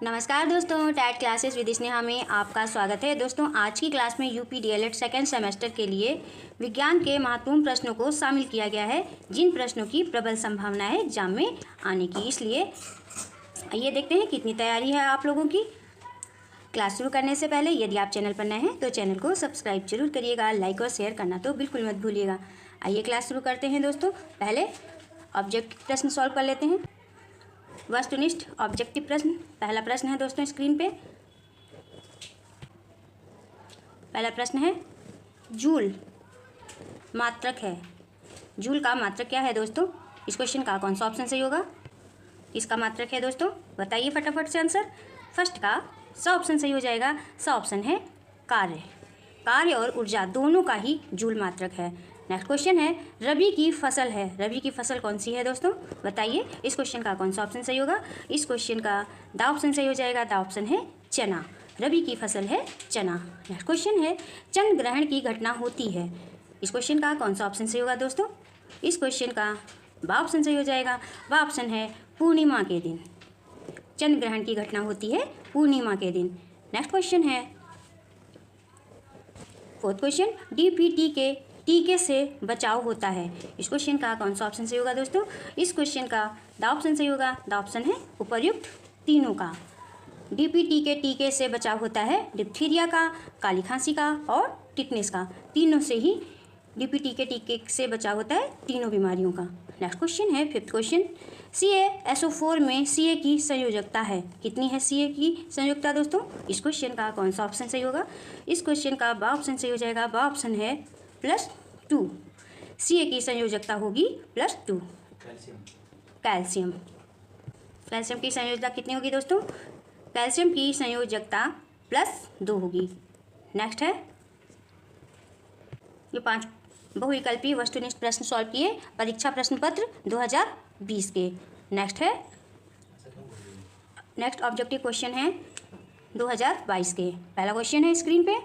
नमस्कार दोस्तों, TET classes with Sneha में आपका स्वागत है। दोस्तों, आज की क्लास में यूपी डीएलएड सेकेंड सेमेस्टर के लिए विज्ञान के महत्वपूर्ण प्रश्नों को शामिल किया गया है, जिन प्रश्नों की प्रबल संभावना है एग्जाम में आने की। इसलिए आइए देखते हैं कितनी तैयारी है आप लोगों की। क्लास शुरू करने से पहले यदि आप चैनल पर नए हैं तो चैनल को सब्सक्राइब जरूर करिएगा, लाइक और शेयर करना तो बिल्कुल मत भूलिएगा। आइए क्लास शुरू करते हैं दोस्तों। पहले ऑब्जेक्टिव प्रश्न सॉल्व कर लेते हैं। वस्तुनिष्ठ ऑब्जेक्टिव प्रश्न, पहला प्रश्न है दोस्तों स्क्रीन पे। पहला प्रश्न है, जूल मात्रक है। जूल का मात्रक क्या है दोस्तों? इस क्वेश्चन का कौन सा ऑप्शन सही होगा? इसका मात्रक है दोस्तों, बताइए फटाफट से आंसर। फर्स्ट का सा ऑप्शन सही हो जाएगा। सा ऑप्शन है कार्य। कार्य और ऊर्जा दोनों का ही जूल मात्रक है। नेक्स्ट क्वेश्चन है, रबी की फसल है। रबी की फसल कौन सी है दोस्तों? बताइए इस क्वेश्चन का कौन सा ऑप्शन सही होगा? इस क्वेश्चन का दा ऑप्शन सही हो जाएगा। दा ऑप्शन है चना। रबी की फसल है चना। नेक्स्ट क्वेश्चन है, चंद्र ग्रहण की घटना होती है। इस क्वेश्चन का कौन सा ऑप्शन सही होगा दोस्तों? इस क्वेश्चन का बा ऑप्शन सही हो जाएगा। बा ऑप्शन है पूर्णिमा के दिन। चंद्र ग्रहण की घटना होती है पूर्णिमा के दिन। नेक्स्ट क्वेश्चन है फोर्थ क्वेश्चन, डीपीटी के टीके से बचाव होता है। इस क्वेश्चन का कौन सा ऑप्शन सही होगा दोस्तों? इस क्वेश्चन का दा ऑप्शन सही होगा। दा ऑप्शन है उपर्युक्त तीनों का। डीपीटी के टीके से बचाव होता है डिप्थीरिया का, काली खांसी का और टिटनेस का। तीनों से ही डीपीटी के टीके से बचाव होता है, तीनों बीमारियों का। नेक्स्ट क्वेश्चन है फिफ्थ क्वेश्चन, CaSO4 में Ca की संयोजकता है। कितनी है Ca की संयोजकता दोस्तों? इस क्वेश्चन का कौन सा ऑप्शन सही होगा? इस क्वेश्चन का बा ऑप्शन सही हो जाएगा। बा ऑप्शन है +2। Ca की संयोजकता होगी +2। कैल्शियम। कैल्शियम की संयोजकता कितनी होगी दोस्तों? कैल्शियम की संयोजकता +2 होगी। नेक्स्ट है, ये 5 बहुविकल्पीय वस्तुनिष्ठ प्रश्न सॉल्व किए परीक्षा प्रश्न पत्र 2020 के। नेक्स्ट है, नेक्स्ट ऑब्जेक्टिव क्वेश्चन है 2022 के। पहला क्वेश्चन है स्क्रीन पे,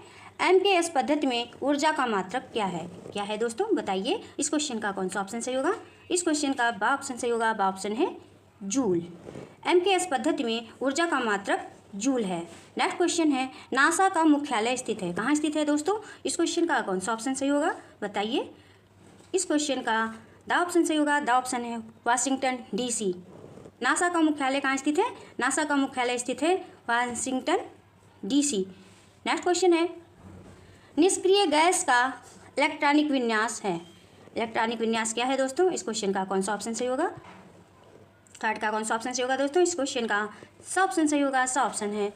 MKS पद्धति में ऊर्जा का मात्रक क्या है? क्या है दोस्तों? बताइए इस क्वेश्चन का कौन सा ऑप्शन सही होगा? इस क्वेश्चन का बा ऑप्शन सही होगा। बा ऑप्शन है जूल। MKS पद्धति में ऊर्जा का मात्रक जूल है। नेक्स्ट क्वेश्चन है, नासा का मुख्यालय स्थित है। कहाँ स्थित है दोस्तों? इस क्वेश्चन का कौन सा ऑप्शन सही होगा? बताइए इस क्वेश्चन का दा ऑप्शन सही होगा। दा ऑप्शन है वाशिंगटन DC। नासा का मुख्यालय कहाँ स्थित है? नासा का मुख्यालय स्थित है वाशिंगटन DC। नेक्स्ट क्वेश्चन है, निष्क्रिय गैस का इलेक्ट्रॉनिक विन्यास है। इलेक्ट्रॉनिक विन्यास क्या है दोस्तों? इस क्वेश्चन का कौन सा ऑप्शन सही होगा? थर्ड का कौन सा ऑप्शन सही होगा दोस्तों? इस क्वेश्चन का सा ऑप्शन सही होगा। सा ऑप्शन है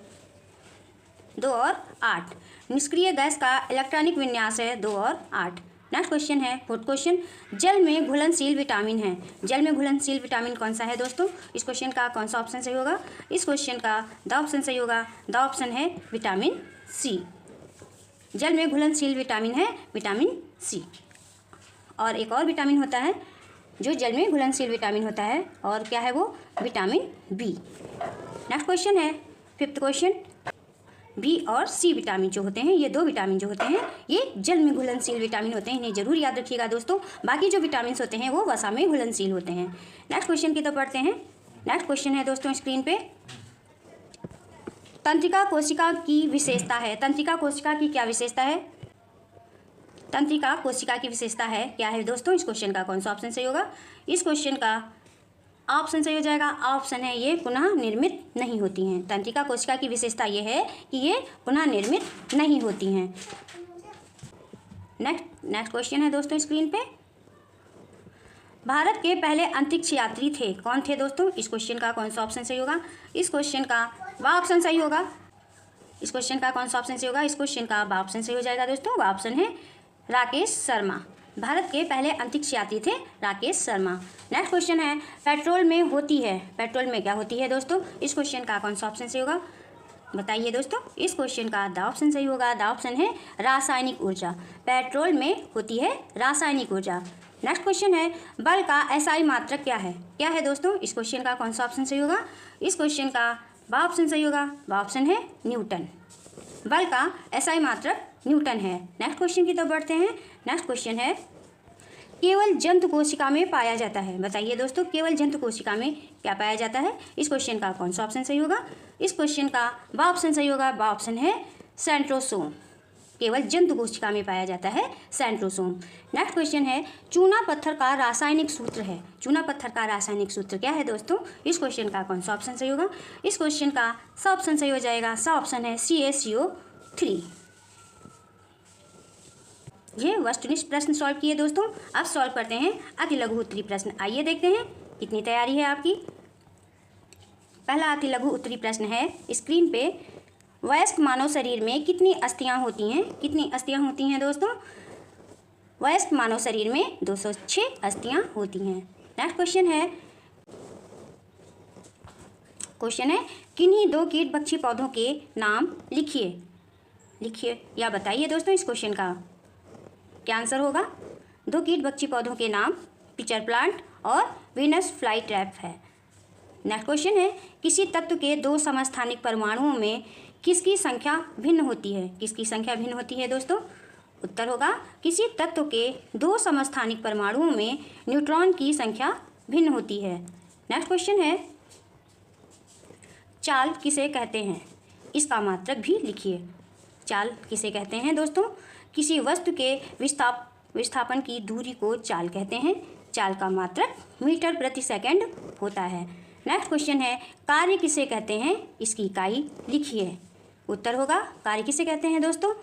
2 और 8। निष्क्रिय गैस का इलेक्ट्रॉनिक विन्यास है 2 और 8। नेक्स्ट क्वेश्चन है फोर्थ क्वेश्चन, जल में घुलनशील विटामिन है। जल में घुलनशील विटामिन कौन सा है दोस्तों? इस क्वेश्चन का कौन सा ऑप्शन सही होगा? इस क्वेश्चन का दा ऑप्शन सही होगा। दा ऑप्शन है विटामिन C। जल में घुलनशील विटामिन है विटामिन C। और एक और विटामिन होता है जो जल में घुलनशील विटामिन होता है, और क्या है वो? Vitamin B। नेक्स्ट क्वेश्चन है फिफ्थ क्वेश्चन, B और C विटामिन जो होते हैं, ये 2 विटामिन जो होते हैं ये जल में घुलनशील विटामिन होते हैं। इन्हें जरूर याद रखिएगा दोस्तों। बाकी जो विटामिन होते हैं वो वसा में घुलनशील होते हैं। नेक्स्ट क्वेश्चन की तो पढ़ते हैं। नेक्स्ट क्वेश्चन है दोस्तों स्क्रीन पे, तंत्रिका कोशिका की विशेषता है। तंत्रिका कोशिका की क्या विशेषता है? तंत्रिका कोशिका की विशेषता है क्या है दोस्तों? इस क्वेश्चन का कौन सा ऑप्शन सही होगा? इस क्वेश्चन का ऑप्शन सही हो जाएगा। ऑप्शन है ये पुनः निर्मित नहीं होती हैं। तंत्रिका कोशिका की विशेषता ये है कि ये पुनः निर्मित नहीं होती हैं। नेक्स्ट क्वेश्चन है दोस्तों स्क्रीन पे, भारत के पहले अंतरिक्ष यात्री थे। कौन थे दोस्तों? इस क्वेश्चन का कौन सा ऑप्शन सही होगा? इस क्वेश्चन का बा ऑप्शन सही होगा। इस क्वेश्चन का कौन सा ऑप्शन सही होगा? इस क्वेश्चन का बा ऑप्शन सही हो जाएगा दोस्तों। बा ऑप्शन है राकेश शर्मा। भारत के पहले अंतरिक्ष यात्री थे राकेश शर्मा। नेक्स्ट क्वेश्चन है, पेट्रोल में होती है। पेट्रोल में क्या होती है दोस्तों? इस क्वेश्चन का कौन सा ऑप्शन सही होगा? बताइए दोस्तों। इस क्वेश्चन का दा ऑप्शन सही होगा। दा ऑप्शन है रासायनिक ऊर्जा। पेट्रोल में होती है रासायनिक ऊर्जा। नेक्स्ट क्वेश्चन है, बल का SI मात्रक क्या है? क्या है दोस्तों? इस क्वेश्चन का कौन सा ऑप्शन सही होगा? इस क्वेश्चन का बा ऑप्शन सही होगा। बा ऑप्शन है न्यूटन। बल का SI मात्रक न्यूटन है। नेक्स्ट क्वेश्चन की तरफ बढ़ते हैं। नेक्स्ट क्वेश्चन है, केवल जंतु कोशिका में पाया जाता है? बताइए दोस्तों, केवल जंतु कोशिका में क्या पाया जाता है? इस क्वेश्चन का कौन सा ऑप्शन सही होगा? इस क्वेश्चन का बा ऑप्शन सही होगा। बा ऑप्शन है सेंट्रोसोम। केवल जंतु कोशिका में पाया जाता है सेंट्रोसोम। नेक्स्ट क्वेश्चन है, चूना पत्थर का रासायनिक सूत्र है। चूना पत्थर का रासायनिक सूत्र क्या है दोस्तों? इस क्वेश्चन का कौन सा ऑप्शन सही होगा? इस क्वेश्चन का सा ऑप्शन सही हो जाएगा। सा ऑप्शन है CaCO3। ये वस्तुनिष्ठ प्रश्न सॉल्व किए दोस्तों। अब सॉल्व करते हैं अति लघु उत्तरी प्रश्न। आइए देखते हैं कितनी तैयारी है आपकी। पहला अति लघु उत्तरी प्रश्न है स्क्रीन पे, वयस्क मानव शरीर में कितनी अस्थियां होती हैं? कितनी अस्थियां होती हैं दोस्तों? वयस्क मानव शरीर में 206 अस्थियां होती हैं। नेक्स्ट क्वेश्चन है किन्हीं दो कीट भक्षी पौधों के नाम लिखिए या बताइए दोस्तों। इस क्वेश्चन का क्या आंसर होगा? दो कीट भक्षी पौधों के नाम पिचर प्लांट और वीनस फ्लाई ट्रैप है। नेक्स्ट क्वेश्चन है किसी तत्व के दो समस्थानिक परमाणुओं में किसकी संख्या भिन्न होती है? किसकी संख्या भिन्न होती है दोस्तों? उत्तर होगा किसी तत्व के दो समस्थानिक परमाणुओं में न्यूट्रॉन की संख्या भिन्न होती है। नेक्स्ट क्वेश्चन है चाल किसे कहते हैं? इसका मात्रक भी लिखिए। चाल किसे कहते हैं दोस्तों? किसी वस्तु के विस्थापन की दूरी को चाल कहते हैं। चाल का मात्रक मीटर प्रति सेकंड होता है। नेक्स्ट क्वेश्चन है कार्य किसे कहते हैं? इसकी इकाई लिखिए। उत्तर होगा कार्य किसे कहते हैं दोस्तों?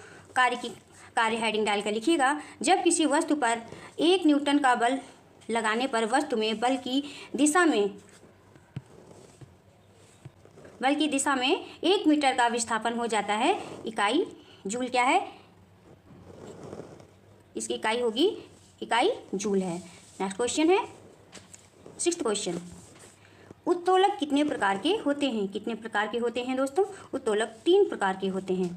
कार्य हेडिंग डालकर लिखिएगा। जब किसी वस्तु पर 1 न्यूटन का बल लगाने पर वस्तु में बल की दिशा में 1 मीटर का विस्थापन हो जाता है। इकाई जूल क्या है? इसकी इकाई होगी, इकाई जूल है। नेक्स्ट क्वेश्चन है 6th क्वेश्चन, उत्तोलक कितने प्रकार के होते हैं? कितने प्रकार के होते हैं दोस्तों? उत्तोलक 3 प्रकार के होते हैं।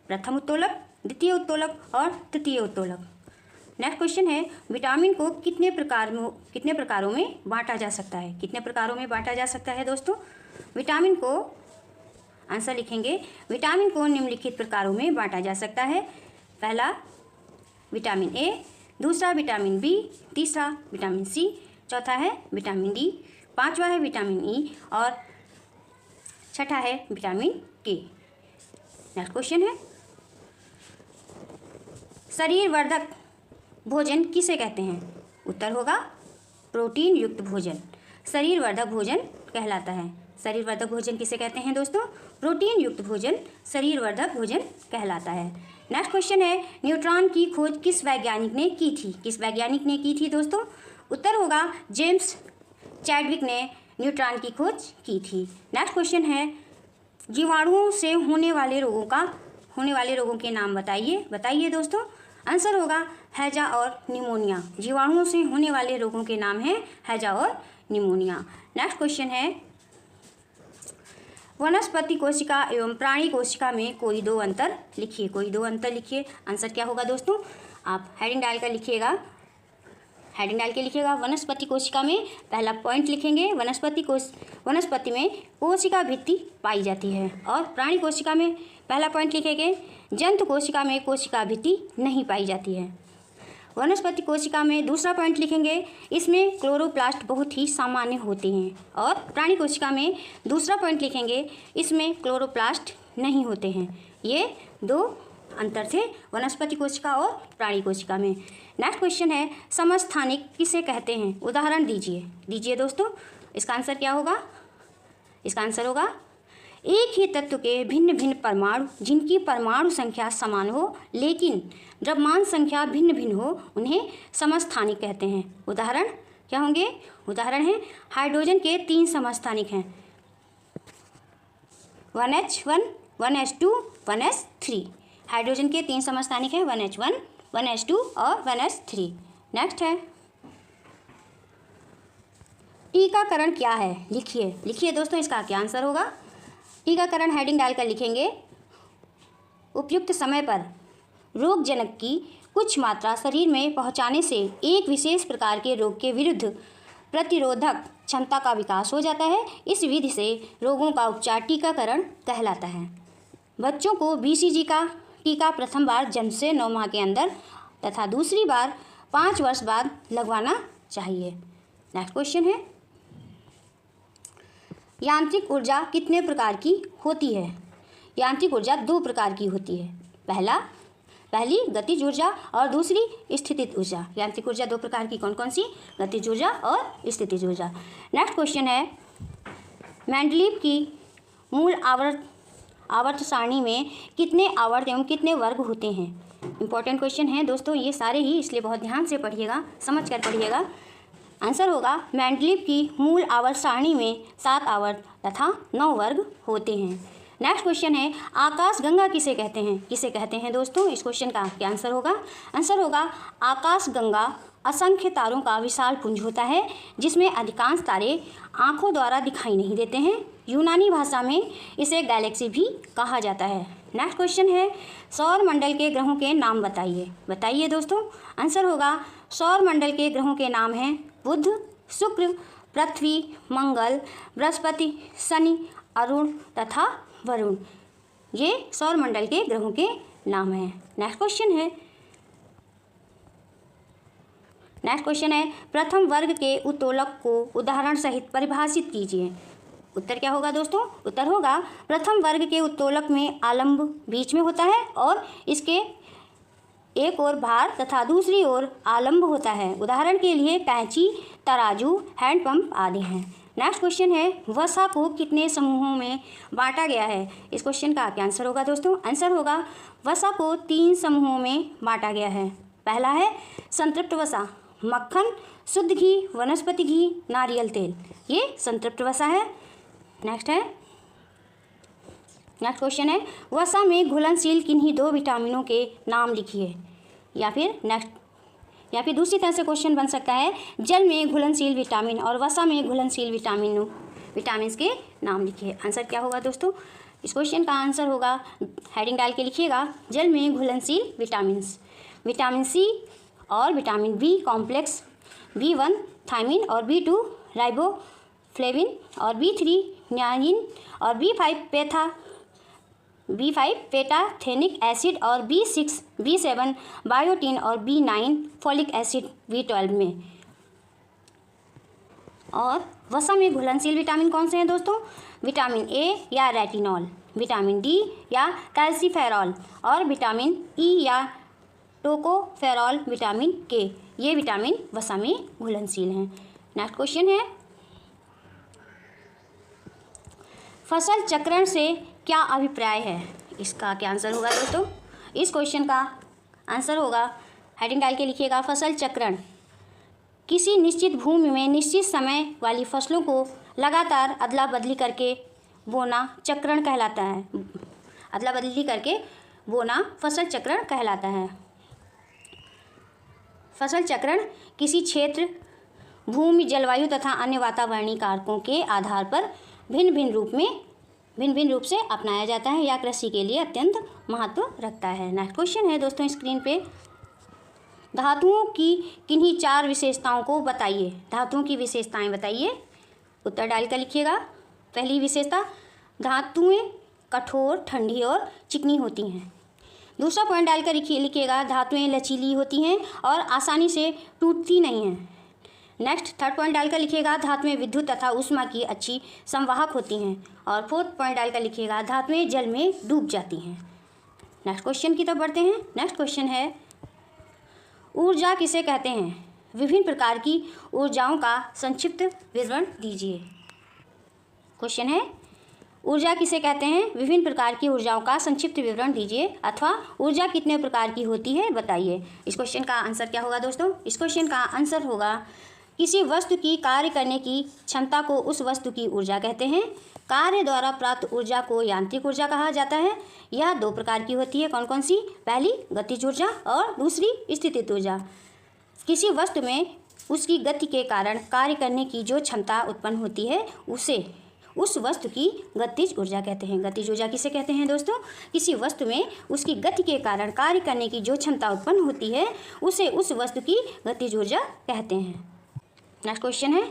प्रथम उत्तोलक, द्वितीय उत्तोलक और तृतीय उत्तोलक। नेक्स्ट क्वेश्चन है विटामिन को कितने प्रकारों में बांटा जा सकता है? कितने प्रकारों में बांटा जा सकता है दोस्तों? विटामिन को आंसर लिखेंगे। विटामिन को निम्नलिखित प्रकारों में बांटा जा सकता है। पहला विटामिन ए, दूसरा विटामिन बी, तीसरा विटामिन सी, चौथा है विटामिन डी, पांचवा है विटामिन ई और छठा है विटामिन के। नेक्स्ट क्वेश्चन है शरीर वर्धक भोजन किसे कहते हैं? उत्तर होगा प्रोटीन युक्त भोजन शरीर वर्धक भोजन कहलाता है। शरीर वर्धक भोजन किसे कहते हैं दोस्तों? प्रोटीन युक्त भोजन शरीर वर्धक भोजन कहलाता है। नेक्स्ट क्वेश्चन है न्यूट्रॉन की खोज किस वैज्ञानिक ने की थी? किस वैज्ञानिक ने की थी दोस्तों? उत्तर होगा जेम्स चैडविक ने न्यूट्रॉन की खोज की थी। नेक्स्ट क्वेश्चन है जीवाणुओं से होने वाले रोगों के नाम बताइए दोस्तों। आंसर होगा हैजा और निमोनिया। जीवाणुओं से होने वाले रोगों के नाम हैं हैजा और निमोनिया। नेक्स्ट क्वेश्चन है वनस्पति कोशिका एवं प्राणी कोशिका में कोई दो अंतर लिखिए। आंसर क्या होगा दोस्तों? आप हेडिंग डाल के लिखिएगा। वनस्पति कोशिका में पहला पॉइंट लिखेंगे। वनस्पति में कोशिका भित्ति पाई जाती है और प्राणी कोशिका में पहला पॉइंट लिखेंगे। जंतु कोशिका में कोशिका भित्ति नहीं पाई जाती है। वनस्पति कोशिका में दूसरा पॉइंट लिखेंगे, इसमें क्लोरोप्लास्ट बहुत ही सामान्य होते हैं। और प्राणी कोशिका में दूसरा पॉइंट लिखेंगे, इसमें क्लोरोप्लास्ट नहीं होते हैं। ये दो अंतर थे वनस्पति कोशिका और प्राणी कोशिका में। नेक्स्ट क्वेश्चन है समस्थानिक किसे कहते हैं? उदाहरण दीजिए दोस्तों। इसका आंसर क्या होगा? इसका आंसर होगा एक ही तत्व के भिन्न भिन्न परमाणु जिनकी परमाणु संख्या समान हो लेकिन द्रव्यमान संख्या भिन्न भिन्न हो, उन्हें समस्थानिक कहते हैं। उदाहरण क्या होंगे? उदाहरण है हाइड्रोजन के 3 समस्थानिक हैं, 1H1, 1H2, 1S3। हाइड्रोजन के 3 समस्थानिक हैं, 1H1, 1H2 और 1S3। नेक्स्ट है टीकाकरण क्या है? लिखिए दोस्तों, इसका क्या आंसर होगा? टीकाकरण हेडिंग डालकर लिखेंगे, उपयुक्त समय पर रोगजनक की कुछ मात्रा शरीर में पहुंचाने से एक विशेष प्रकार के रोग के विरुद्ध प्रतिरोधक क्षमता का विकास हो जाता है। इस विधि से रोगों का उपचार टीकाकरण कहलाता है। बच्चों को BCG का टीका प्रथम बार जन्म से 9 माह के अंदर तथा दूसरी बार 5 वर्ष बाद लगवाना चाहिए। नेक्स्ट क्वेश्चन है, यांत्रिक ऊर्जा कितने प्रकार की होती है? यांत्रिक ऊर्जा 2 प्रकार की होती है। पहली गतिज ऊर्जा और दूसरी स्थितिज ऊर्जा। यांत्रिक ऊर्जा 2 प्रकार की कौन कौन सी? गतिज ऊर्जा और स्थितिज ऊर्जा। नेक्स्ट क्वेश्चन है, मेंडलीव की मूल आवर्त सारणी में कितने आवर्त एवं कितने वर्ग होते हैं? इंपॉर्टेंट क्वेश्चन है दोस्तों ये सारे ही, इसलिए बहुत ध्यान से पढ़िएगा, समझ कर पढ़िएगा। आंसर होगा मेंडलीव की मूल आवर्त सारणी में 7 आवर्त तथा 9 वर्ग होते हैं। नेक्स्ट क्वेश्चन है, आकाश गंगा किसे कहते हैं? किसे कहते हैं दोस्तों? इस क्वेश्चन का क्या आंसर होगा? आंसर होगा आकाश गंगा असंख्य तारों का विशाल पुंज होता है जिसमें अधिकांश तारे आंखों द्वारा दिखाई नहीं देते हैं। यूनानी भाषा में इसे गैलेक्सी भी कहा जाता है। नेक्स्ट क्वेश्चन है, सौर मंडल के ग्रहों के नाम बताइए दोस्तों। आंसर होगा सौर मंडल के ग्रहों के नाम हैं बुध, शुक्र, पृथ्वी, मंगल, बृहस्पति, शनि, अरुण तथा वरुण। ये सौर मंडल के ग्रहों के नाम हैं। नेक्स्ट क्वेश्चन है, प्रथम वर्ग के उत्तोलक को उदाहरण सहित परिभाषित कीजिए। उत्तर क्या होगा दोस्तों? उत्तर होगा प्रथम वर्ग के उत्तोलक में आलंब बीच में होता है और इसके एक ओर भार तथा दूसरी ओर आलंब होता है। उदाहरण के लिए कैंची, तराजू, हैंडपंप आदि हैं। नेक्स्ट क्वेश्चन है, वसा को कितने समूहों में बांटा गया है? इस क्वेश्चन का क्या आंसर होगा दोस्तों? आंसर होगा वसा को 3 समूहों में बांटा गया है। पहला है संतृप्त वसा, मक्खन, शुद्ध घी, वनस्पति घी, नारियल तेल, ये संतृप्त वसा है। नेक्स्ट क्वेश्चन है, वसा में घुलनशील किन्हीं 2 विटामिनों के नाम लिखिए। या फिर दूसरी तरह से क्वेश्चन बन सकता है, जल में घुलनशील विटामिन और वसा में घुलनशील विटामिन के नाम लिखिए। आंसर क्या होगा दोस्तों? इस क्वेश्चन का आंसर होगा, हेडिंग डाल के लिखिएगा, जल में घुलनशील विटामिन सी और vitamin B complex, B1 thiamine और B2 राइबोफ्लेविन और B3 न्यायिन और B5 पेटाथेनिक एसिड और B6 B7 बायोटीन और B9 फोलिक एसिड B12 में। और वसा में घुलनशील विटामिन कौन से हैं दोस्तों? विटामिन ए या रेटिनॉल, विटामिन डी या कैल्सीफेरॉल और विटामिन ई या टोकोफेरॉल विटामिन के। ये विटामिन वसा में घुलनशील हैं। नेक्स्ट क्वेश्चन है, फसल चक्रण से क्या अभिप्राय है? इसका क्या आंसर होगा दोस्तों? इस क्वेश्चन का आंसर होगा, हेडिंग डाल के लिखिएगा, फसल चक्रण किसी निश्चित भूमि में निश्चित समय वाली फसलों को लगातार अदला बदली करके बोना चक्रण कहलाता है। अदला बदली करके बोना फसल चक्रण कहलाता है। फसल चक्रण किसी क्षेत्र, भूमि, जलवायु तथा अन्य वातावरणीय कारकों के आधार पर भिन्न भिन्न रूप से अपनाया जाता है या कृषि के लिए अत्यंत महत्व रखता है। नेक्स्ट क्वेश्चन है दोस्तों स्क्रीन पे, धातुओं की किन्हीं 4 विशेषताओं को बताइए। धातुओं की विशेषताएं बताइए। उत्तर डालकर लिखिएगा। पहली विशेषता, धातुएं कठोर, ठंडी और चिकनी होती हैं। दूसरा पॉइंट डालकर लिखिएगा, धातुएं लचीली होती हैं और आसानी से टूटती नहीं हैं। नेक्स्ट थर्ड पॉइंट डालकर लिखिएगा, धातुएं विद्युत तथा ऊष्मा की अच्छी संवाहक होती हैं। और फोर्थ पॉइंट डालकर लिखिएगा, धातुएं जल में डूब जाती हैं। नेक्स्ट क्वेश्चन की तरफ बढ़ते हैं। नेक्स्ट क्वेश्चन है, ऊर्जा किसे कहते हैं? विभिन्न प्रकार की ऊर्जाओं का संक्षिप्त विवरण दीजिए। क्वेश्चन है, ऊर्जा किसे कहते हैं? विभिन्न प्रकार की ऊर्जाओं का संक्षिप्त विवरण दीजिए, अथवा ऊर्जा कितने प्रकार की होती है बताइए। इस क्वेश्चन का आंसर क्या होगा दोस्तों? इस क्वेश्चन का आंसर होगा, किसी वस्तु की कार्य करने की क्षमता को उस वस्तु की ऊर्जा कहते हैं। कार्य द्वारा प्राप्त ऊर्जा को यांत्रिक ऊर्जा कहा जाता है। यह 2 प्रकार की होती है। कौन कौन सी? पहली गतिज ऊर्जा और दूसरी स्थितिज ऊर्जा। किसी वस्तु में उसकी गति के कारण कार्य करने की जो क्षमता उत्पन्न होती है उसे उस वस्तु की गतिज ऊर्जा कहते हैं। गतिज ऊर्जा किसे कहते हैं दोस्तों? किसी वस्तु में उसकी गति के कारण कार्य करने की जो क्षमता उत्पन्न होती है उसे उस वस्तु की गतिज ऊर्जा कहते हैं। नेक्स्ट क्वेश्चन है,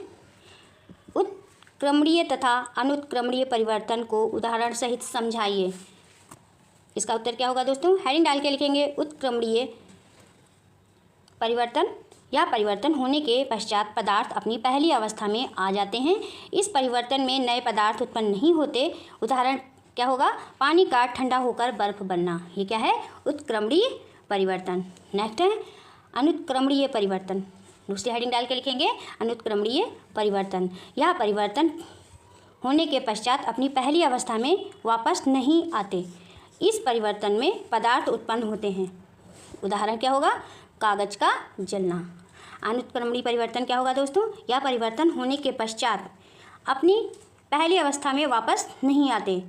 उत्क्रमणीय तथा अनुत्क्रमणीय परिवर्तन को उदाहरण सहित समझाइए। इसका उत्तर क्या होगा दोस्तों? हेडिंग डाल के लिखेंगे, उत्क्रमणीय परिवर्तन यह परिवर्तन होने के पश्चात पदार्थ अपनी पहली अवस्था में आ जाते हैं। इस परिवर्तन में नए पदार्थ उत्पन्न नहीं होते। उदाहरण क्या होगा? पानी का ठंडा होकर बर्फ बनना, ये क्या है? उत्क्रमणीय परिवर्तन। नेक्स्ट है अनुत्क्रमणीय परिवर्तन। दूसरी हेडिंग डाल के लिखेंगे अनुत्क्रमणीय परिवर्तन। यह परिवर्तन होने के पश्चात अपनी पहली अवस्था में वापस नहीं आते। इस परिवर्तन में पदार्थ उत्पन्न होते हैं। उदाहरण क्या होगा? कागज का जलना। अनुत्क्रमणीय परिवर्तन क्या होगा दोस्तों? यह परिवर्तन होने के पश्चात अपनी पहली अवस्था में वापस नहीं आते।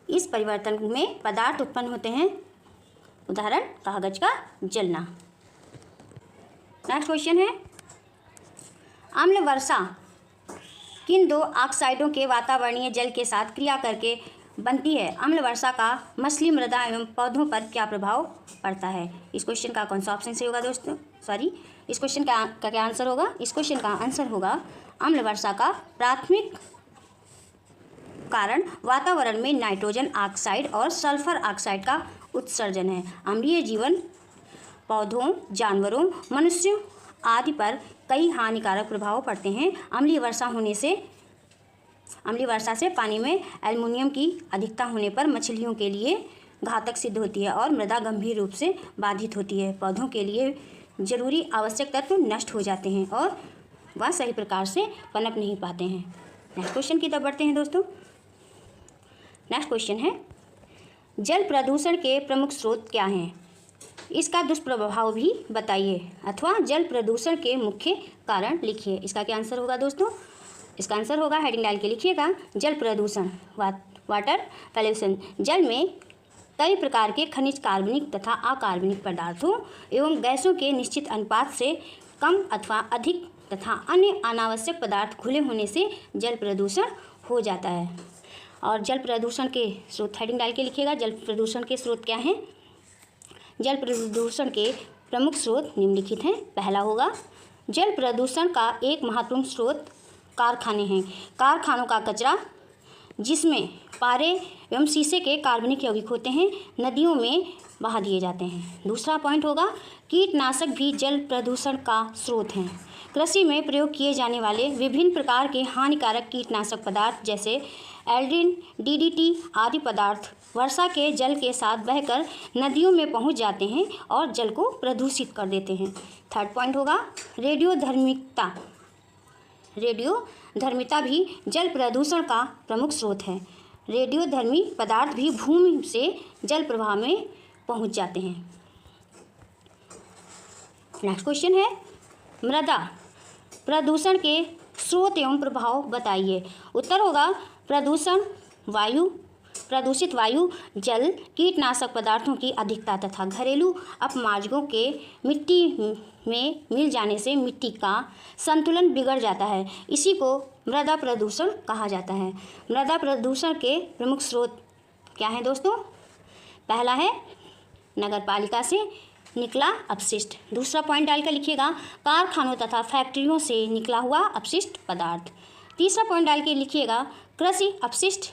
इस परिवर्तन में पदार्थ उत्पन्न होते हैं। उदाहरण कागज का जलना। नेक्स्ट क्वेश्चन है अम्ल वर्षा किन दो ऑक्साइडों के वातावरणीय जल के साथ क्रिया करके बनती है? अम्ल वर्षा का मछली, मृदा एवं पौधों पर क्या प्रभाव पड़ता है? इस क्वेश्चन का कौन सा ऑप्शन सही होगा दोस्तों? इस क्वेश्चन का क्या आंसर होगा? इस क्वेश्चन का आंसर होगा अम्ल वर्षा का प्राथमिक कारण वातावरण में नाइट्रोजन ऑक्साइड और सल्फर ऑक्साइड का उत्सर्जन है। अम्लीय जीवन पौधों, जानवरों, मनुष्यों आदि पर कई हानिकारक प्रभाव पड़ते हैं। अम्लीय वर्षा से पानी में एल्युमिनियम की अधिकता होने पर मछलियों के लिए घातक सिद्ध होती है और मृदा गंभीर रूप से बाधित होती है। पौधों के लिए जरूरी आवश्यक तत्व नष्ट हो जाते हैं और वह सही प्रकार से पनप नहीं पाते हैं। नेक्स्ट क्वेश्चन की तरफ बढ़ते हैं दोस्तों। नेक्स्ट क्वेश्चन है जल प्रदूषण के प्रमुख स्रोत क्या हैं? इसका दुष्प्रभाव भी बताइए अथवा जल प्रदूषण के मुख्य कारण लिखिए। इसका क्या आंसर होगा दोस्तों? इसका आंसर होगा, हेडिंग डाल के लिखिएगा, जल प्रदूषण, वाटर पॉल्यूशन। जल में कई प्रकार के खनिज, कार्बनिक तथा अकार्बनिक पदार्थों एवं गैसों के निश्चित अनुपात से कम अथवा अधिक तथा अन्य अनावश्यक पदार्थ खुले होने से जल प्रदूषण हो जाता है। और जल प्रदूषण के स्रोत, हेडिंग डाल के लिखिएगा, जल प्रदूषण के स्रोत क्या हैं? जल प्रदूषण के प्रमुख स्रोत निम्नलिखित हैं। पहला होगा जल प्रदूषण का एक महत्वपूर्ण स्रोत कारखाने हैं। कारखानों का कचरा जिसमें पारे एवं शीशे के कार्बनिक यौगिक होते हैं नदियों में बहा दिए जाते हैं। दूसरा पॉइंट होगा कीटनाशक भी जल प्रदूषण का स्रोत हैं। कृषि में प्रयोग किए जाने वाले विभिन्न प्रकार के हानिकारक कीटनाशक पदार्थ जैसे एल्ड्रिन, डीडीटी आदि पदार्थ वर्षा के जल के साथ बहकर नदियों में पहुंच जाते हैं और जल को प्रदूषित कर देते हैं। थर्ड पॉइंट होगा रेडियोधर्मिता। रेडियोधर्मिता भी जल प्रदूषण का प्रमुख स्रोत है। रेडियोधर्मी पदार्थ भी भूमि से जल प्रवाह में पहुंच जाते हैं। नेक्स्ट क्वेश्चन है मृदा प्रदूषण के स्रोत एवं प्रभाव बताइए। उत्तर होगा प्रदूषित वायु, जल, कीटनाशक पदार्थों की अधिकता तथा घरेलू अपमार्जकों के मिट्टी में मिल जाने से मिट्टी का संतुलन बिगड़ जाता है। इसी को मृदा प्रदूषण कहा जाता है। मृदा प्रदूषण के प्रमुख स्रोत क्या हैं दोस्तों? पहला है नगरपालिका से निकला अपशिष्ट। दूसरा पॉइंट डालकर लिखिएगा कारखानों तथा फैक्ट्रियों से निकला हुआ अपशिष्ट पदार्थ। तीसरा पॉइंट डाल के लिखिएगा कृषि अपशिष्ट।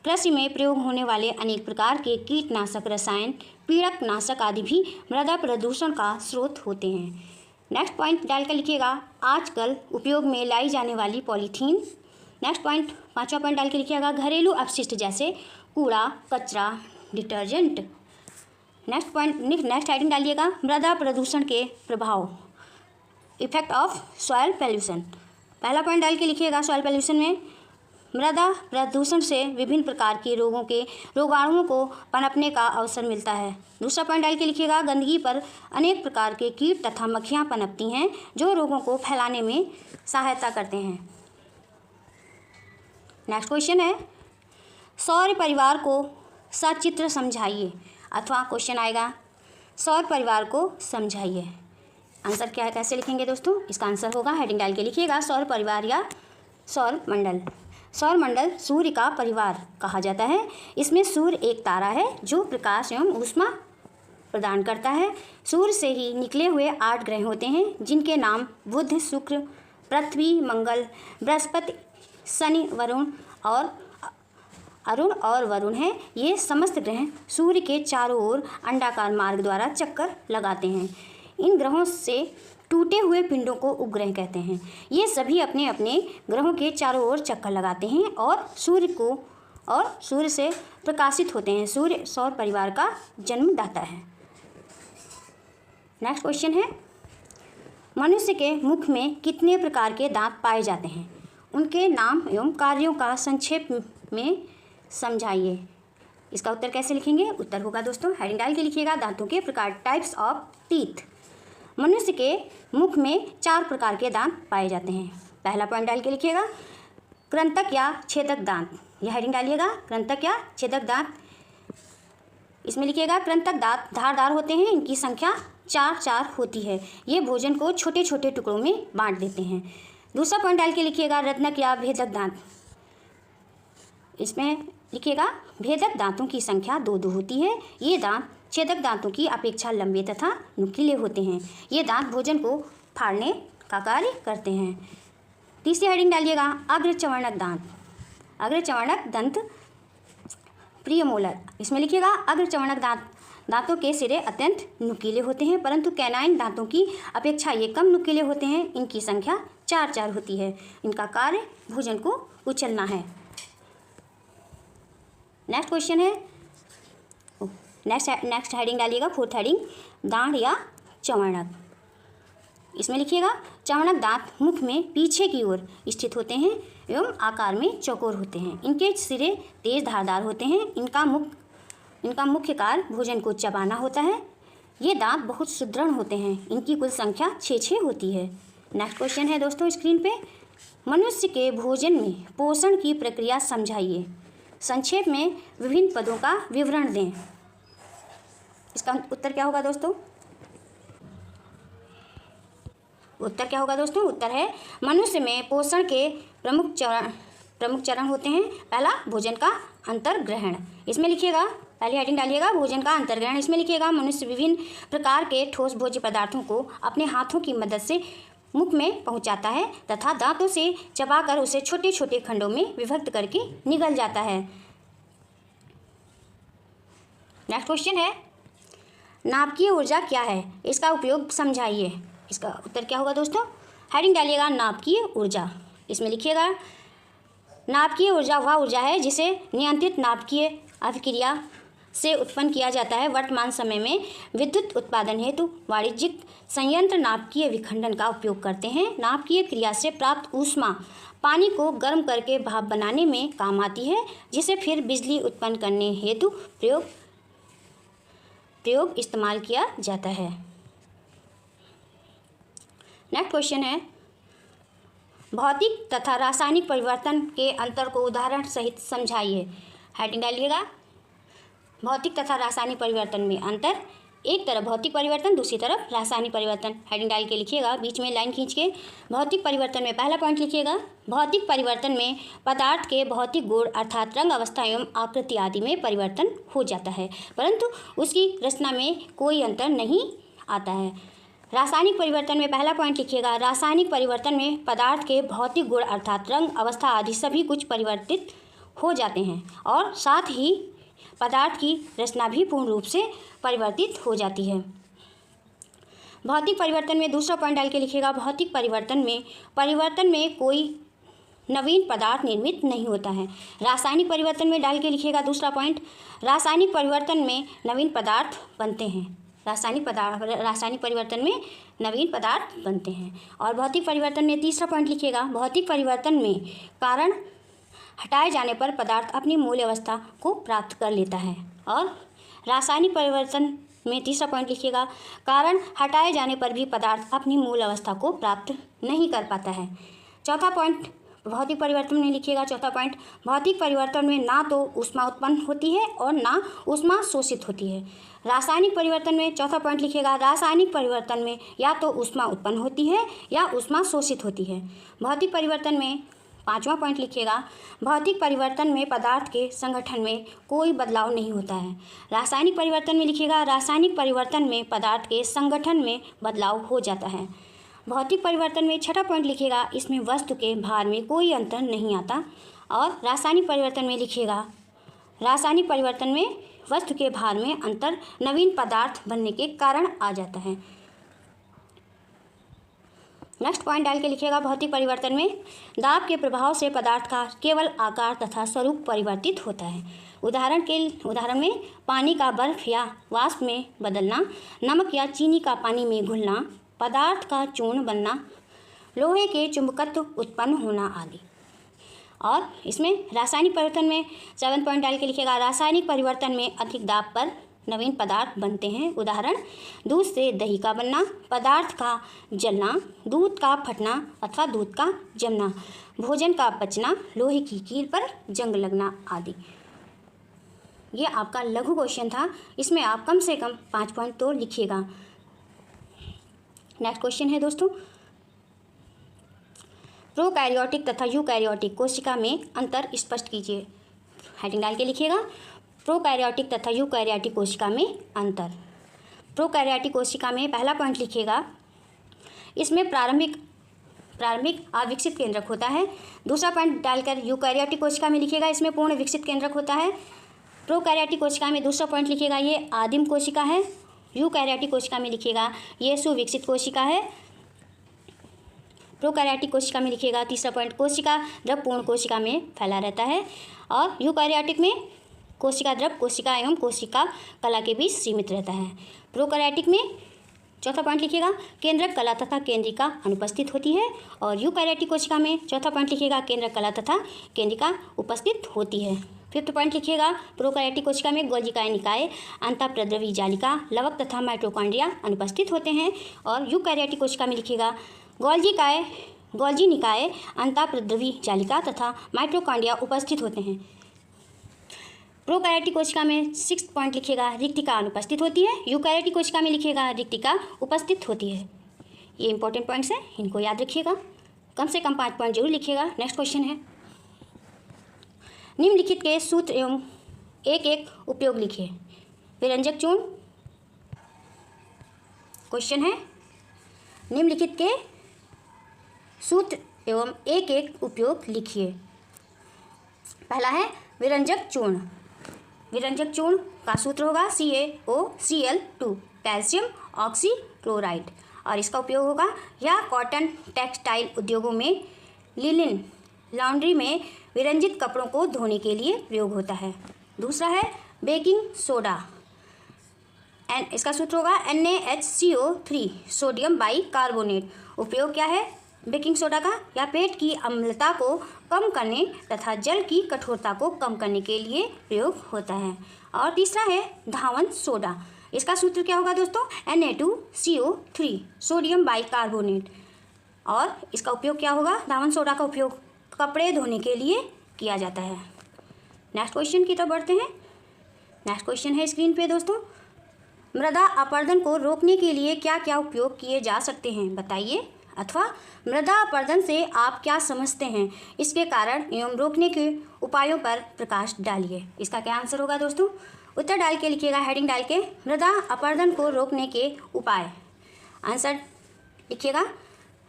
कृषि में प्रयोग होने वाले अनेक प्रकार के कीटनाशक, रसायन, पीड़क नाशक आदि भी मृदा प्रदूषण का स्रोत होते हैं। नेक्स्ट पॉइंट डालकर लिखिएगा आजकल उपयोग में लाई जाने वाली पॉलीथीन। नेक्स्ट पॉइंट, पांचवा पॉइंट डाल के लिखिएगा घरेलू अपशिष्ट जैसे कूड़ा, कचरा, detergent. Next point, next heading डालिएगा मृदा प्रदूषण के प्रभाव, इफेक्ट ऑफ सॉइल पॉल्यूशन। पहला पॉइंट डाल के लिखिएगा सॉइल पॉल्यूशन में मृदा प्रदूषण से विभिन्न प्रकार के रोगों के रोगाणुओं को पनपने का अवसर मिलता है। दूसरा पॉइंट डाल के लिखिएगा गंदगी पर अनेक प्रकार के कीट तथा मक्खियाँ पनपती हैं जो रोगों को फैलाने में सहायता करते हैं। नेक्स्ट क्वेश्चन है सौर परिवार को सचित्र समझाइए अथवा क्वेश्चन आएगा सौर परिवार को समझाइए। आंसर क्या है, कैसे लिखेंगे दोस्तों? इसका आंसर होगा, हेडिंग डाल के लिखिएगा सौर परिवार या सौर मंडल। सौर मंडल सूर्य का परिवार कहा जाता है। इसमें सूर्य एक तारा है जो प्रकाश एवं ऊष्मा प्रदान करता है। सूर्य से ही निकले हुए 8 ग्रह होते हैं जिनके नाम बुध, शुक्र, पृथ्वी, मंगल, बृहस्पति, शनि, अरुण और वरुण हैं। ये समस्त ग्रह सूर्य के चारों ओर अंडाकार मार्ग द्वारा चक्कर लगाते हैं। इन ग्रहों से टूटे हुए पिंडों को उपग्रह कहते हैं। ये सभी अपने अपने ग्रहों के चारों ओर चक्कर लगाते हैं और सूर्य से प्रकाशित होते हैं। सूर्य सौर परिवार का जन्मदाता है। नेक्स्ट क्वेश्चन है, मनुष्य के मुख में कितने प्रकार के दांत पाए जाते हैं? उनके नाम एवं कार्यों का संक्षेप में समझाइए। इसका उत्तर कैसे लिखेंगे? उत्तर होगा दोस्तों, हेडिंग डाल के लिखिएगा, दांतों के प्रकार, टाइप्स ऑफ टीथ। मनुष्य के मुख में 4 प्रकार के दांत पाए जाते हैं। पहला पॉइंट डाल के लिखिएगा, कृंतक या छेदक दांत। यह हेडिंग डालिएगा, कृंतक या छेदक दांत। इसमें लिखिएगा, कृंतक दांत धारदार होते हैं, इनकी संख्या 4 होती है। ये भोजन को छोटे छोटे टुकड़ों में बांट देते हैं। दूसरा पॉइंट डाल के लिखिएगा, रत्नक या भेदक दांत। इसमें लिखिएगा, भेदक दांतों की संख्या 2 होती है। ये दांत छेदक दांतों की अपेक्षा लंबे तथा नुकीले होते हैं। ये दांत भोजन को फाड़ने का कार्य करते हैं। तीसरी हेडिंग डालिएगा, अग्रचवर्णक दांत। अग्रचवर्णक दंत प्रीमोलर। इसमें लिखिएगा, अग्रचवर्णक दांतों के सिरे अत्यंत नुकीले होते हैं, परंतु कैनाइन दांतों की अपेक्षा ये कम नुकीले होते हैं। इनकी संख्या 4 होती है। इनका कार्य भोजन को कुचलना है। नेक्स्ट क्वेश्चन है, नेक्स्ट हेडिंग डालिएगा, 4th हेडिंग, दांत या चवर्णक। इसमें लिखिएगा, चवर्णक दांत मुख में पीछे की ओर स्थित होते हैं एवं आकार में चौकोर होते हैं। इनके सिरे तेज धारदार होते हैं। इनका मुख्य कार्य भोजन को चबाना होता है। ये दांत बहुत सुदृढ़ होते हैं। इनकी कुल संख्या 6 होती है। नेक्स्ट क्वेश्चन है दोस्तों स्क्रीन पे, मनुष्य के भोजन में पोषण की प्रक्रिया समझाइए। संक्षेप में विभिन्न पदों का विवरण दें। इसका उत्तर क्या होगा दोस्तों? उत्तर क्या होगा दोस्तों? उत्तर है, मनुष्य में पोषण के प्रमुख चरण होते हैं। पहला, भोजन का अंतर्ग्रहण। इसमें लिखिएगा, पहली हेडिंग डालिएगा, भोजन का अंतर्ग्रहण। इसमें लिखिएगा, मनुष्य विभिन्न प्रकार के ठोस भोज्य पदार्थों को अपने हाथों की मदद से मुख में पहुंचाता है तथा दांतों से चबाकर उसे छोटे छोटे खंडों में विभक्त करके निगल जाता है। नेक्स्ट क्वेश्चन है, नाभिकीय ऊर्जा क्या है? इसका उपयोग समझाइए। इसका उत्तर क्या होगा दोस्तों? हेडिंग डालिएगा, नाभिकीय ऊर्जा। इसमें लिखिएगा, नाभिकीय ऊर्जा वह ऊर्जा है जिसे नियंत्रित नाभिकीय अभिक्रिया से उत्पन्न किया जाता है। वर्तमान समय में विद्युत उत्पादन हेतु वाणिज्यिक संयंत्र नाभिकीय विखंडन का उपयोग करते हैं। नाभिकीय क्रिया से प्राप्त ऊष्मा पानी को गर्म करके भाप बनाने में काम आती है, जिसे फिर बिजली उत्पन्न करने हेतु प्रयोग इस्तेमाल किया जाता है। नेक्स्ट क्वेश्चन है, भौतिक तथा रासायनिक परिवर्तन के अंतर को उदाहरण सहित समझाइए। हेडिंग डालिएगा, भौतिक तथा रासायनिक परिवर्तन में अंतर। एक तरफ भौतिक परिवर्तन, दूसरी तरफ रासायनिक परिवर्तन। हेडिंग डाल के लिखिएगा, बीच में लाइन खींच के। भौतिक परिवर्तन में पहला पॉइंट लिखिएगा, भौतिक परिवर्तन में पदार्थ के भौतिक गुण अर्थात रंग, अवस्था एवं आकृति आदि में परिवर्तन हो जाता है, परंतु उसकी रचना में कोई अंतर नहीं आता है। रासायनिक परिवर्तन में पहला पॉइंट लिखिएगा, रासायनिक परिवर्तन में पदार्थ के भौतिक गुण अर्थात रंग, अवस्था आदि सभी कुछ परिवर्तित हो जाते हैं और साथ ही पदार्थ की रचना भी पूर्ण रूप से परिवर्तित हो जाती है। भौतिक परिवर्तन में दूसरा पॉइंट डाल के लिखिएगा, भौतिक परिवर्तन में कोई नवीन पदार्थ निर्मित नहीं होता है। रासायनिक परिवर्तन में डाल के लिखिएगा दूसरा पॉइंट, रासायनिक परिवर्तन में नवीन पदार्थ बनते हैं। रासायनिक परिवर्तन में नवीन पदार्थ बनते हैं। और भौतिक परिवर्तन में तीसरा पॉइंट लिखिएगा, भौतिक परिवर्तन में कारण हटाए जाने पर पदार्थ अपनी मूल अवस्था को प्राप्त कर लेता है। और रासायनिक परिवर्तन में तीसरा पॉइंट लिखिएगा, कारण हटाए जाने पर भी पदार्थ अपनी मूल अवस्था को प्राप्त नहीं कर पाता है। चौथा पॉइंट भौतिक परिवर्तन में लिखिएगा, चौथा पॉइंट, भौतिक परिवर्तन में ना तो ऊष्मा उत्पन्न होती है और ना ऊष्मा शोषित होती है। रासायनिक परिवर्तन में चौथा पॉइंट लिखिएगा, रासायनिक परिवर्तन में या तो ऊष्मा उत्पन्न होती है या ऊष्मा शोषित होती है। भौतिक परिवर्तन में पांचवा पॉइंट लिखिएगा, भौतिक परिवर्तन में पदार्थ के संगठन में कोई बदलाव नहीं होता है। रासायनिक परिवर्तन में लिखिएगा, रासायनिक परिवर्तन में पदार्थ के संगठन में बदलाव हो जाता है। भौतिक परिवर्तन में छठा पॉइंट लिखिएगा, इसमें वस्तु के भार में कोई अंतर नहीं आता। और रासायनिक परिवर्तन में लिखिएगा, रासायनिक परिवर्तन में वस्तु के भार में अंतर नवीन पदार्थ बनने के कारण आ जाता है। नेक्स्ट पॉइंट डाल के लिखिएगा, भौतिक परिवर्तन में दाब के प्रभाव से पदार्थ का केवल आकार तथा स्वरूप परिवर्तित होता है। उदाहरण में पानी का बर्फ या वाष्प में बदलना, नमक या चीनी का पानी में घुलना, पदार्थ का चूर्ण बनना, लोहे के चुंबकत्व उत्पन्न होना आदि। और इसमें रासायनिक परिवर्तन में 7 पॉइंट डाल के लिखिएगा, रासायनिक परिवर्तन में अधिक दाब पर नवीन पदार्थ बनते हैं। उदाहरण, दूध से दही का बनना, पदार्थ का जलना, दूध का फटना अथवा दूध का जमना, भोजन का पचना, लोहे की कील पर जंग लगना आदि। ये आपका लघु क्वेश्चन था, इसमें आप कम से कम 5 पॉइंट तो लिखिएगा। नेक्स्ट क्वेश्चन है दोस्तों, प्रोकैरियोटिक तथा यूकैरियोटिक कोशिका में अंतर स्पष्ट कीजिए। हेडिंग डाल के लिखिएगा, प्रोकैरियोटिक तथा यूकैरियोटिक कोशिका में अंतर। प्रोकैरियोटिक कोशिका में पहला पॉइंट लिखिएगा, इसमें प्रारंभिक अविकसित केंद्रक होता है। दूसरा पॉइंट डालकर यूकैरियोटिक कोशिका में लिखिएगा, इसमें पूर्ण विकसित केंद्रक होता है। प्रोकैरियोटिक कोशिका में दूसरा पॉइंट लिखिएगा, ये आदिम कोशिका है। यूकैरियोटिक कोशिका में लिखिएगा, ये सुविकसित कोशिका है। प्रोकैरियोटिक कोशिका में लिखिएगा, तीसरा पॉइंट, कोशिका द्रव पूर्ण कोशिका में फैला रहता है। और यूकैरियोटिक में कोशिका द्रव कोशिका एवं कोशिका कला के बीच सीमित रहता है। प्रोकैरियोटिक में चौथा पॉइंट लिखिएगा, केंद्रक कला तथा केंद्रिका अनुपस्थित होती है। और यूकैरियोटिक कोशिका में चौथा पॉइंट लिखिएगा, केंद्रक कला तथा केंद्रिका उपस्थित होती है। फिफ्थ पॉइंट लिखिएगा, प्रोकैरियोटिक कोशिका में गोल्जिकाय निकाय, अंतःप्रद्रवी जालिका, लवक तथा माइटोकॉन्ड्रिया अनुपस्थित होते हैं। और यूकैरियोटिक कोशिका में लिखिएगा, गोल्जी निकाय, अंतःप्रद्रवी जालिका तथा माइटोकॉन्ड्रिया उपस्थित होते हैं। प्रोकैरियोटिक कोशिका में 6 पॉइंट लिखिएगा, रिक्तिका अनुपस्थित होती है। यूकैरियोटिक कोशिका में लिखिएगा, रिक्तिका उपस्थित होती है। ये इंपॉर्टेंट पॉइंट्स हैं, इनको याद रखिएगा, कम से कम 5 पॉइंट जरूर लिखिएगा। नेक्स्ट क्वेश्चन है, निम्नलिखित के सूत्र एवं एक उपयोग लिखिए। विरंजक चूर्ण, क्वेश्चन है, निम्नलिखित के सूत्र एवं एक उपयोग लिखिए। पहला है विरंजक चूर्ण। विरंजक चूर्ण का सूत्र होगा CaOCl2, कैल्शियम ऑक्सीक्लोराइड। और इसका उपयोग होगा या कॉटन टेक्सटाइल उद्योगों में, लिनन लॉन्ड्री में विरंजित कपड़ों को धोने के लिए प्रयोग होता है। दूसरा है बेकिंग सोडा, इसका सूत्र होगा NaHCO3, सोडियम बाइकार्बोनेट। उपयोग क्या है बेकिंग सोडा का, या पेट की अम्लता को कम करने तथा जल की कठोरता को कम करने के लिए प्रयोग होता है। और तीसरा है धावन सोडा, इसका सूत्र क्या होगा दोस्तों, Na2CO3, सोडियम बाइकार्बोनेट। और इसका उपयोग क्या होगा, धावन सोडा का उपयोग कपड़े धोने के लिए किया जाता है। नेक्स्ट क्वेश्चन की तरफ बढ़ते हैं। नेक्स्ट क्वेश्चन है स्क्रीन पे दोस्तों, मृदा अपरदन को रोकने के लिए क्या क्या उपयोग किए जा सकते हैं बताइए, अथवा मृदा अपरदन से आप क्या समझते हैं, इसके कारण एवं रोकने के उपायों पर प्रकाश डालिए। इसका क्या आंसर होगा दोस्तों, उत्तर डाल के लिखिएगा, हेडिंग डाल के, मृदा अपरदन को रोकने के उपाय। आंसर लिखिएगा,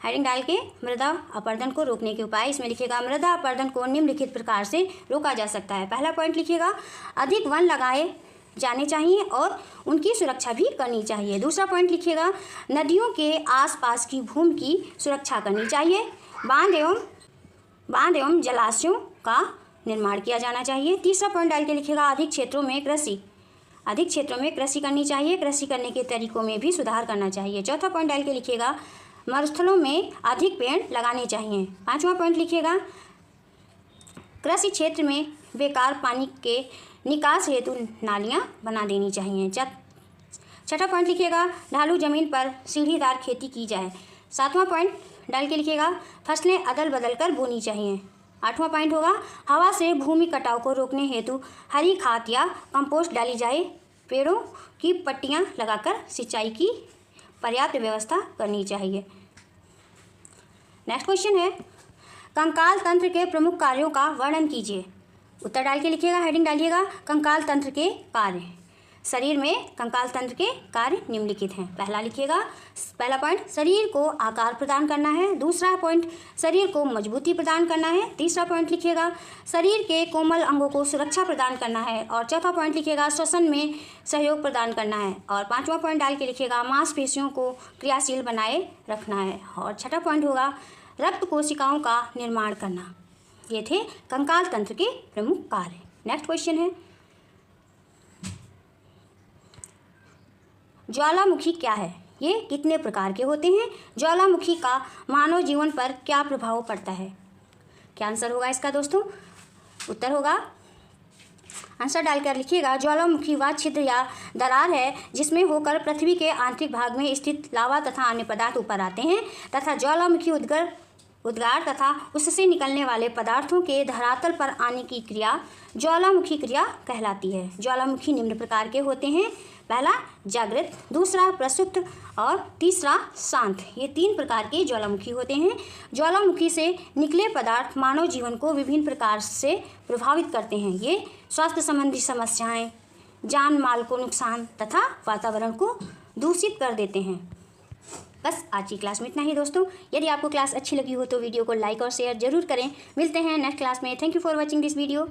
हेडिंग डाल के, मृदा अपरदन को रोकने के उपाय। इसमें लिखिएगा, मृदा अपरदन को निम्नलिखित प्रकार से रोका जा सकता है। पहला पॉइंट लिखिएगा, अधिक वन लगाए जाने चाहिए और उनकी सुरक्षा भी करनी चाहिए। दूसरा पॉइंट लिखिएगा, नदियों के आसपास की भूमि की सुरक्षा करनी चाहिए। बांध एवं जलाशयों का निर्माण किया जाना चाहिए। तीसरा पॉइंट डाल के लिखिएगा, अधिक क्षेत्रों में कृषि करनी चाहिए। कृषि करने के तरीकों में भी सुधार करना चाहिए। चौथा पॉइंट डाल के लिखिएगा, मरुस्थलों में अधिक पेड़ लगाने चाहिए। पांचवा पॉइंट लिखिएगा, कृषि क्षेत्र में बेकार पानी के निकास हेतु नालियां बना देनी चाहिए। छठा पॉइंट लिखिएगा, ढालू जमीन पर सीढ़ीदार खेती की जाए। सातवां पॉइंट डाल के लिखिएगा, फसलें अदल बदल कर बोनी चाहिए। आठवां पॉइंट होगा, हवा से भूमि कटाव को रोकने हेतु हरी खाद या कंपोस्ट डाली जाए। पेड़ों की पट्टियां लगाकर सिंचाई की पर्याप्त व्यवस्था करनी चाहिए। नेक्स्ट क्वेश्चन है, कंकाल तंत्र के प्रमुख कार्यों का वर्णन कीजिए। उत्तर डाल के लिखिएगा, हेडिंग डालिएगा, कंकाल तंत्र के कार्य। शरीर में कंकाल तंत्र के कार्य निम्नलिखित हैं। पहला लिखिएगा, पहला पॉइंट शरीर को आकार प्रदान करना है। दूसरा पॉइंट शरीर को मजबूती प्रदान करना है। तीसरा पॉइंट लिखिएगा, शरीर के कोमल अंगों को सुरक्षा प्रदान करना है। और चौथा पॉइंट लिखिएगा, श्वसन में सहयोग प्रदान करना है। और पांचवा पॉइंट डाल के लिखिएगा, मांसपेशियों को क्रियाशील बनाए रखना है। और छठा पॉइंट होगा रक्त कोशिकाओं का निर्माण करना। ये थे कंकाल तंत्र के प्रमुख कार्य। नेक्स्ट क्वेश्चन है, ज्वालामुखी क्या है? ये कितने प्रकार के होते हैं? ज्वालामुखी का मानव जीवन पर क्या प्रभाव पड़ता है? क्या आंसर होगा इसका दोस्तों? उत्तर होगा, आंसर डालकर लिखिएगा, ज्वालामुखी वह छिद्र या दरार है जिसमें होकर पृथ्वी के आंतरिक भाग में स्थित लावा तथा अन्य पदार्थ ऊपर आते हैं तथा ज्वालामुखी उद्गार तथा उससे निकलने वाले पदार्थों के धरातल पर आने की क्रिया ज्वालामुखी क्रिया कहलाती है। ज्वालामुखी निम्न प्रकार के होते हैं, पहला जागृत, दूसरा प्रसुप्त और तीसरा शांत। ये 3 प्रकार के ज्वालामुखी होते हैं। ज्वालामुखी से निकले पदार्थ मानव जीवन को विभिन्न प्रकार से प्रभावित करते हैं। ये स्वास्थ्य संबंधी समस्याएं, जान माल को नुकसान तथा वातावरण को दूषित कर देते हैं। बस आज की क्लास में इतना ही दोस्तों। यदि आपको क्लास अच्छी लगी हो तो वीडियो को लाइक और शेयर जरूर करें। मिलते हैं नेक्स्ट क्लास में। Thank you for watching this video.